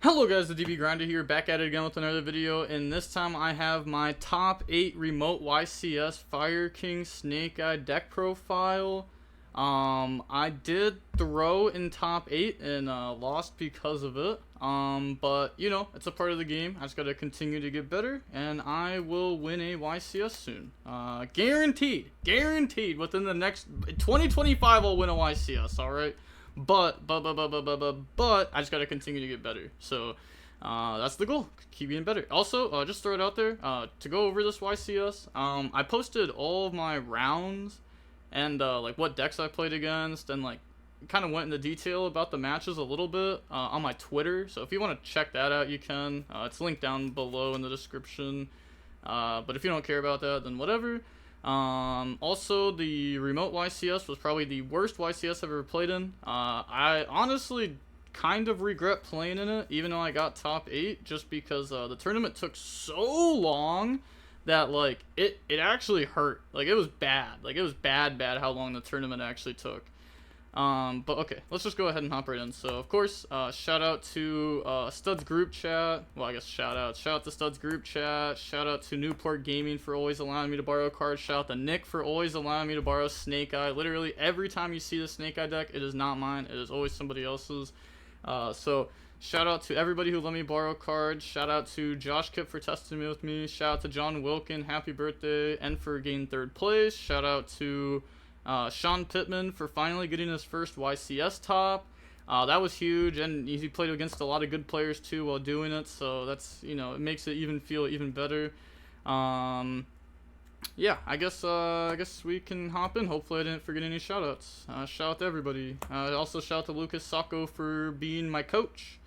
Hello guys, the DB Grinder here, back at it again with another video, and this time I have my top 8 remote YCS Fire King Snake Eye deck profile. I did throw in top 8 and lost because of it, but you know, it's a part of the game. I just gotta continue to get better, and I will win a YCS soon. Guaranteed, within the next 2025 I'll win a YCS, alright? But I just gotta continue to get better. So that's the goal. Keep getting better. Also, just throw it out there. To go over this YCS, I posted all of my rounds and like what decks I played against, and like kind of went into detail about the matches a little bit on my Twitter. So if you want to check that out, you can. It's linked down below in the description. But if you don't care about that, then whatever. Also, the remote YCS was probably the worst YCS I've ever played in. I honestly kind of regret playing in it, even though I got top 8, just because the tournament took so long that, like, it actually hurt. Like, it was bad. Like, it was bad how long the tournament actually took. But okay, let's just go ahead and hop right in. So, of course, shout out to Studs group chat. Well, I guess shout out to Studs group chat. Shout out to Newport Gaming for always allowing me to borrow cards. Shout out to Nick for always allowing me to borrow Snake Eye. Literally every time you see the Snake Eye deck, it is not mine. It is always somebody else's. So shout out to everybody who let me borrow cards. Shout out to Josh Kipp for testing me with me. Shout out to John Wilkin, happy birthday, and for getting 3rd place. Shout out to Sean Pittman for finally getting his first YCS top. That was huge, and he played against a lot of good players too while doing it, so that's, you know, it makes it feel even better. Yeah, I guess we can hop in. Hopefully I didn't forget any shoutouts. Shout out to everybody. Also shout out to Lucas Sacco for being my coach.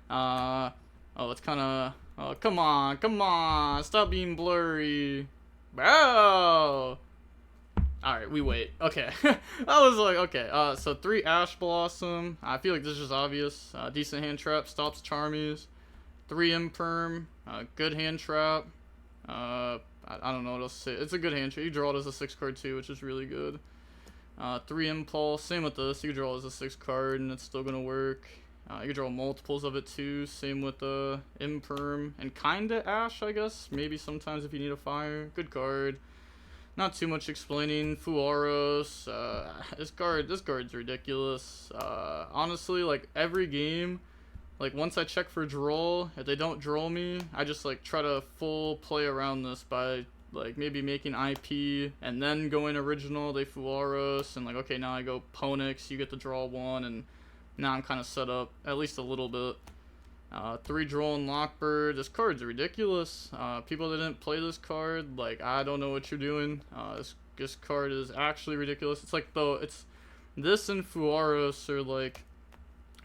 Oh, it's kind of, oh, come on, stop being blurry. Bro. Alright, we wait. Okay. I was like, okay. So 3 Ash Blossom. I feel like this is just obvious. Decent hand trap. Stops Charmies. 3 Imperm. Good hand trap. I don't know what else to say. It's a good hand trap. You draw it as a 6 card too, which is really good. 3 Impulse. Same with this. You can draw it as a 6 card and it's still going to work. You can draw multiples of it too. Same with the Imperm. And kinda Ash, I guess. Maybe sometimes if you need a fire. Good card. Not too much explaining. Fuaros, this card's ridiculous. Honestly, like, every game, like, once I check for draw, if they don't draw me, I just, like, try to full play around this by, like, maybe making IP, and then going original, they Fuaros, and, like, okay, now I go Ponix, you get to draw 1, and now I'm kind of set up, at least a little bit. 3 Droll and Lockbird. This card's ridiculous. People that didn't play this card, like, I don't know what you're doing. This card is actually ridiculous. It's like, though, it's this and Fuaros are like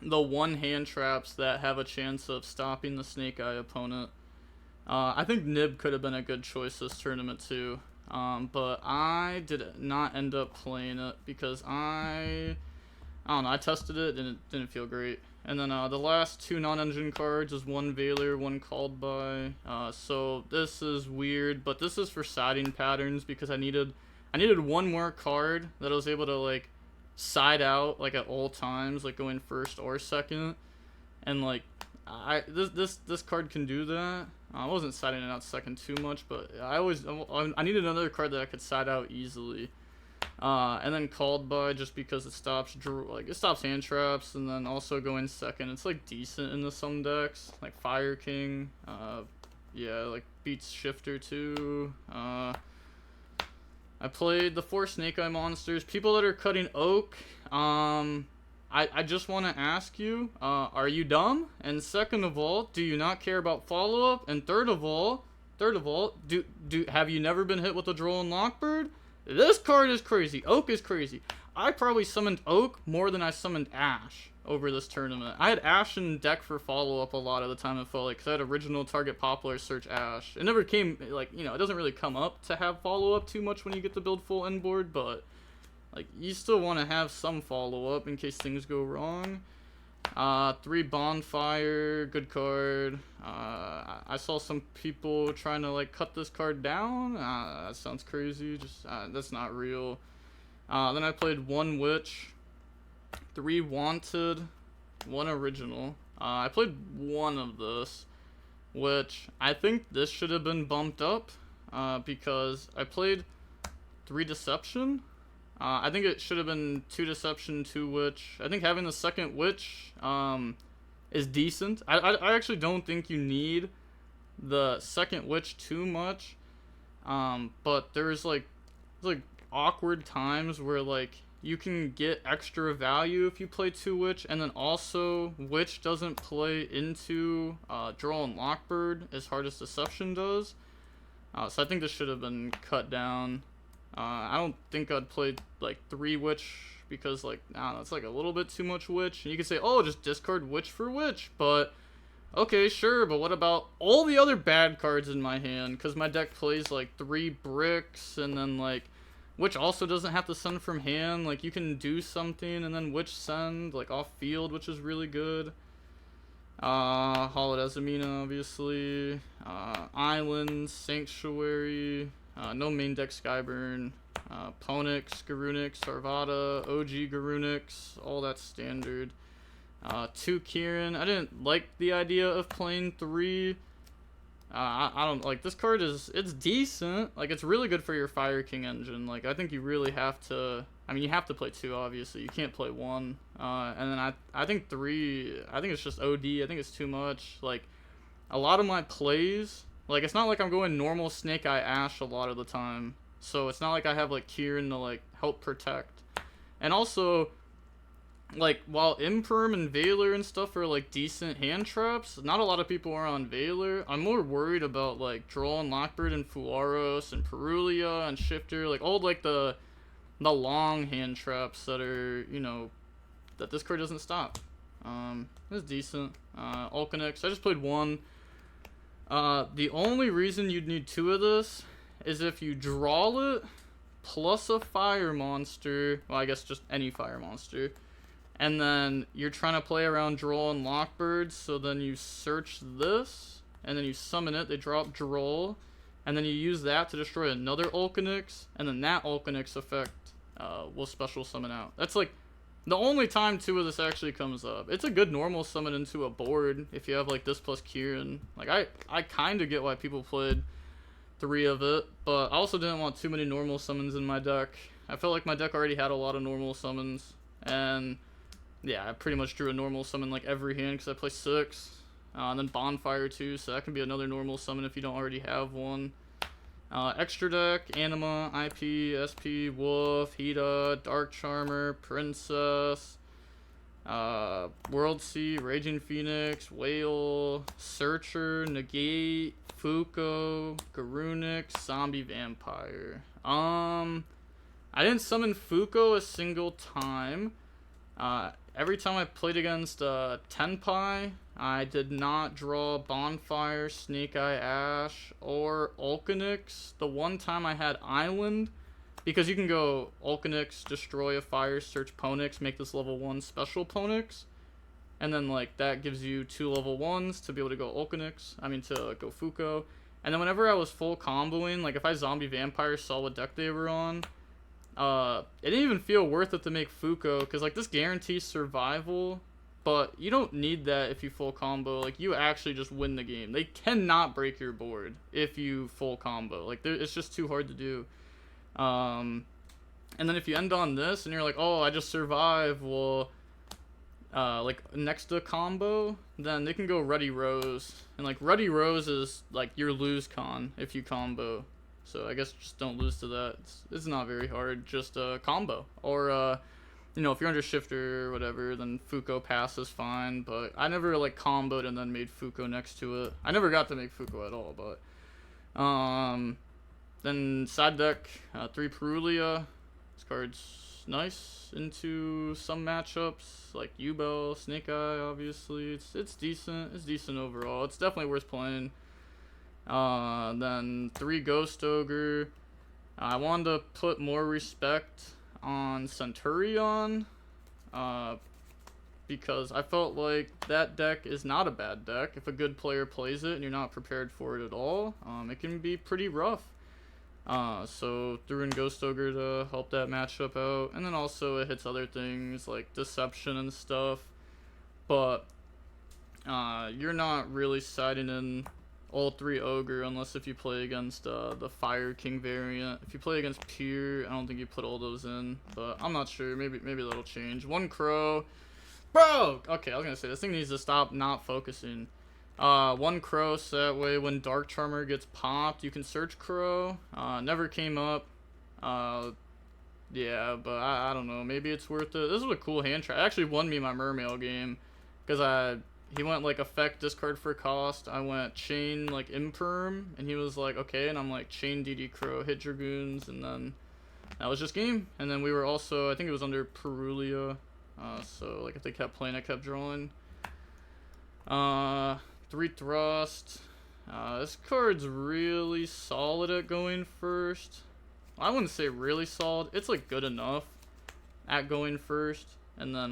the one hand traps that have a chance of stopping the Snake Eye opponent. I think Nib could have been a good choice this tournament too, but I did not end up playing it because I don't know, I tested it and it didn't feel great. And then the last 2 non-engine cards is 1 Veiler, 1 Called By. So this is weird, but this is for siding patterns because I needed 1 more card that I was able to, like, side out, like, at all times, like going 1st or 2nd. And, like, this card can do that. I wasn't siding it out 2nd too much, but I needed another card that I could side out easily. And then Called By, just because it stops hand traps, and then also going 2nd. It's, like, decent in some decks, like Fire King. Yeah, like beats Shifter too. I played the 4 Snake Eye monsters. People that are cutting Oak, I just want to ask you, are you dumb? And second of all, do you not care about follow-up? And third of all, have you never been hit with a Droll and Lockbird? This card is crazy. Oak is crazy. I probably summoned Oak more than I summoned Ash over this tournament. I had Ash in deck for follow-up a lot of the time, it felt like, because I had original target popular search Ash. It never came, like, you know, it doesn't really come up to have follow-up too much when you get to build full end board, but, like, you still want to have some follow-up in case things go wrong. 3 Bonfire, good card. I saw some people trying to, like, cut this card down. That sounds crazy. Just that's not real. Then I played 1 Witch, 3 Wanted, 1 Original. I played one of this, which I think this should have been bumped up, because I played 3 Deception. I think it should have been 2 Deception, 2 Witch. I think having the second Witch is decent. I actually don't think you need the second Witch too much. But there's like awkward times where like you can get extra value if you play 2 Witch, and then also Witch doesn't play into Duel and Lockbird as hard as Deception does. So I think this should have been cut down. I don't think I'd play like 3 Witch because like, I don't know, it's like a little bit too much Witch. And you could say, oh, just discard Witch for Witch, but okay, sure, but what about all the other bad cards in my hand? Because my deck plays like 3 bricks, and then like Witch also doesn't have to send from hand. Like you can do something and then Witch send like off field, which is really good. Hollowed Azamina, obviously. Islands, Sanctuary. No main deck Skyburn. Ponix, Garunix, Sarvada, OG Garunix, all that standard. 2 Kieran. I didn't like the idea of playing 3. I don't like this card. It's decent. Like it's really good for your Fire King engine. Like I think you really have to. I mean, you have to play 2, obviously. You can't play 1. And then I think 3. I think it's just OD. I think it's too much. Like a lot of my plays. Like it's not like I'm going normal Snake Eye Ash a lot of the time. So it's not like I have like Kieran to like help protect. And also, like, while Imperm and Veiler and stuff are like decent hand traps, not a lot of people are on Veiler. I'm more worried about like Droll and Lockbird and Fuaros and Perulia and Shifter, like all like the long hand traps that are, you know, that this card doesn't stop. It's decent. Alkanix, I just played 1. The only reason you'd need 2 of this is if you draw it plus a fire monster. Well, I guess just any fire monster. And then you're trying to play around Droll and Lockbird, so then you search this, and then you summon it, they drop Droll, and then you use that to destroy another Alkanix, and then that Alkanix effect will special summon out. That's like the only time 2 of this actually comes up. It's a good normal summon into a board if you have like this plus Kieran. Like I kind of get why people played 3 of it, but I also didn't want too many normal summons in my deck. I felt like my deck already had a lot of normal summons, and yeah, I pretty much drew a normal summon like every hand because I play 6. And then Bonfire too, so that can be another normal summon if you don't already have one. Extra deck, Anima, IP, SP, Wolf, Hida, Dark Charmer, Princess, World Sea, Raging Phoenix, Whale, Searcher, Negate, Fuko, Garunix, Zombie Vampire. I didn't summon Fuko a single time. Every time I played against Tenpai, I did not draw Bonfire, Snake Eye Ash, or Alkanix. The one time I had Island, because you can go Alkanix, destroy a fire, search Ponix, make this level 1 special Ponix, and then like that gives you 2 level 1s to be able to go Alkanix, to go Fuko. And then whenever I was full comboing, like if I Zombie Vampire saw what deck they were on, it didn't even feel worth it to make Fuko, because like this guarantees survival, but you don't need that if you full combo. Like you actually just win the game. They cannot break your board if you full combo. Like it's just too hard to do. And then if you end on this and you're like, oh, I just survive, well, like next to combo, then they can go Ruddy Rose, and like Ruddy Rose is like your lose con if you combo. So I guess just don't lose to that. It's not very hard. Just combo. Or, if you're under Shifter or whatever, then Fuko Pass is fine. But I never, like, comboed and then made Fuko next to it. I never got to make Fuko at all, but... Then side deck, 3 Perulia. This card's nice into some matchups, like U-Bell, Snake Eye, obviously. It's decent. It's decent overall. It's definitely worth playing. Then 3 Ghost Ogre. I wanted to put more respect on Centurion, because I felt like that deck is not a bad deck. If a good player plays it and you're not prepared for it at all, it can be pretty rough. So threw in Ghost Ogre to help that matchup out, and then also it hits other things like Deception and stuff. But you're not really siding in all 3 ogre unless if you play against the Fire King variant. If you play against Pier, I don't think you put all those in, but I'm not sure. Maybe that'll change. 1 crow. Bro! Okay, I was gonna say, this thing needs to stop not focusing. 1 crow, so that way when Dark Charmer gets popped, you can search crow. Never came up. Yeah, but I don't know. Maybe it's worth it. This was a cool hand trap. It actually won me my Mermail game. Because he went like effect discard for cost. I went chain like imperm. And he was like, okay. And I'm like chain DD crow, hit dragoons. And then that was just game. And then we were also, I think it was under Perulia. So like if they kept playing, I kept drawing. 3 thrust. This card's really solid at going first. I wouldn't say really solid. It's like good enough at going first. And then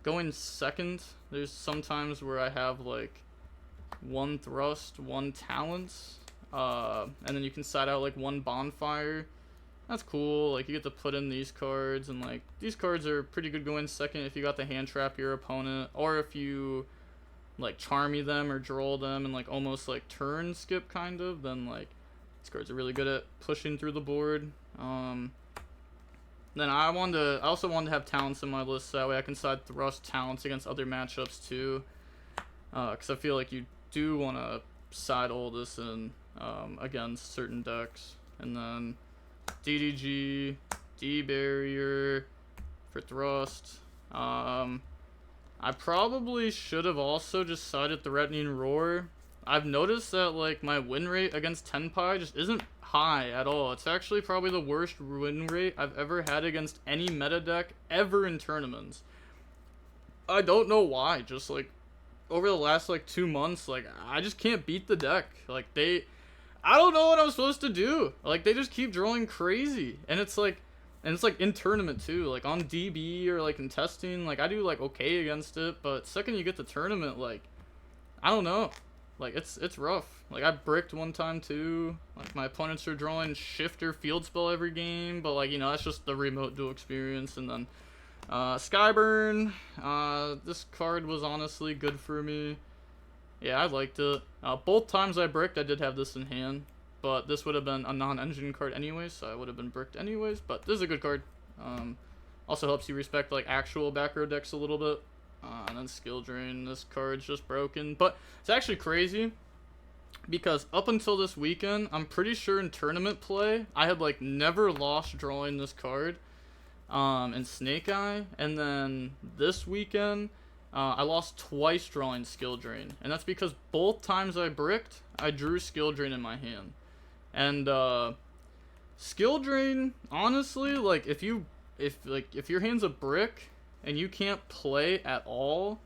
going second, there's sometimes where I have like 1 thrust, 1 talents. And then you can side out like 1 bonfire. That's cool. Like you get to put in these cards, and like these cards are pretty good going second if you got to hand trap your opponent, or if you like charmy them or droll them and like almost like turn skip kind of, then like these cards are really good at pushing through the board. Then I also wanted to have talents in my list so that way I can side thrust talents against other matchups too. Because I feel like you do want to side all this in against certain decks. And then DDG, D barrier for thrust. I probably should have also just sided Threatening Roar. I've noticed that like my win rate against Tenpai just isn't high at all. It's actually probably the worst win rate I've ever had against any meta deck ever in tournaments. I don't know why. Just like over the last like 2 months, like I just can't beat the deck. Like I don't know what I'm supposed to do. Like they just keep drawing crazy, and it's like in tournament too. Like on DB or like in testing, like I do like okay against it, but second you get the tournament, like I don't know. Like it's rough. Like I bricked one time too. Like my opponents are drawing shift or field spell every game, but like that's just the remote duel experience. And then Skyburn. This card was honestly good for me. Yeah, I liked it. Both times I bricked, I did have this in hand, but this would have been a non-engine card anyways, so I would have been bricked anyways. But this is a good card. Also helps you respect like actual back row decks a little bit. And then skill drain. This card's just broken, but it's actually crazy because up until this weekend, I'm pretty sure in tournament play, I had like never lost drawing this card in Snake Eye, and then this weekend I lost twice drawing skill drain, and that's because both times I bricked, I drew skill drain in my hand. And skill drain, honestly, like if your hand's a brick and you can't play at all,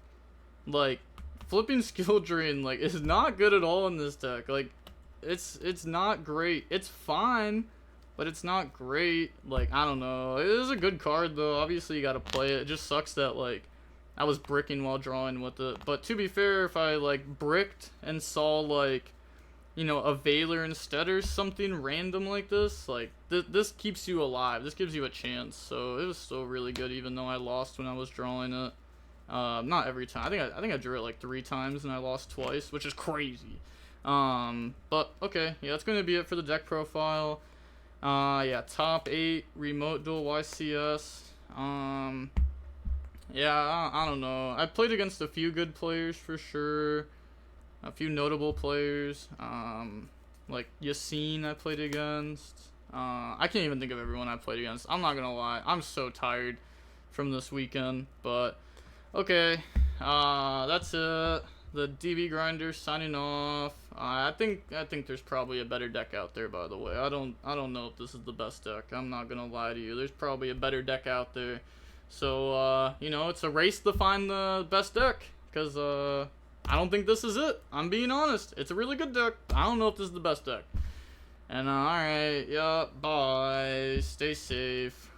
like flipping skill drain like is not good at all in this deck. Like it's not great. It's fine, but it's not great. Like I don't know. It is a good card though. Obviously you gotta play it. It just sucks that like I was bricking while drawing with it. But to be fair, if I like bricked and saw like a Veiler instead or something random like this, like this keeps you alive. This gives you a chance. So it was still really good, even though I lost when I was drawing it. Not every time. I think I drew it like 3 times and I lost twice, which is crazy. But okay, yeah, that's gonna be it for the deck profile. Yeah, top 8 remote duel YCS. Yeah, I don't know. I played against a few good players for sure. A few notable players, like Yassine I played against. I can't even think of everyone I played against. I'm not gonna lie, I'm so tired from this weekend. But okay, that's it. The DB Grinder signing off. I think there's probably a better deck out there. By the way, I don't know if this is the best deck. I'm not gonna lie to you. There's probably a better deck out there. So it's a race to find the best deck, because I don't think this is it. I'm being honest. It's a really good deck. I don't know if this is the best deck. And alright, yeah, bye. Stay safe.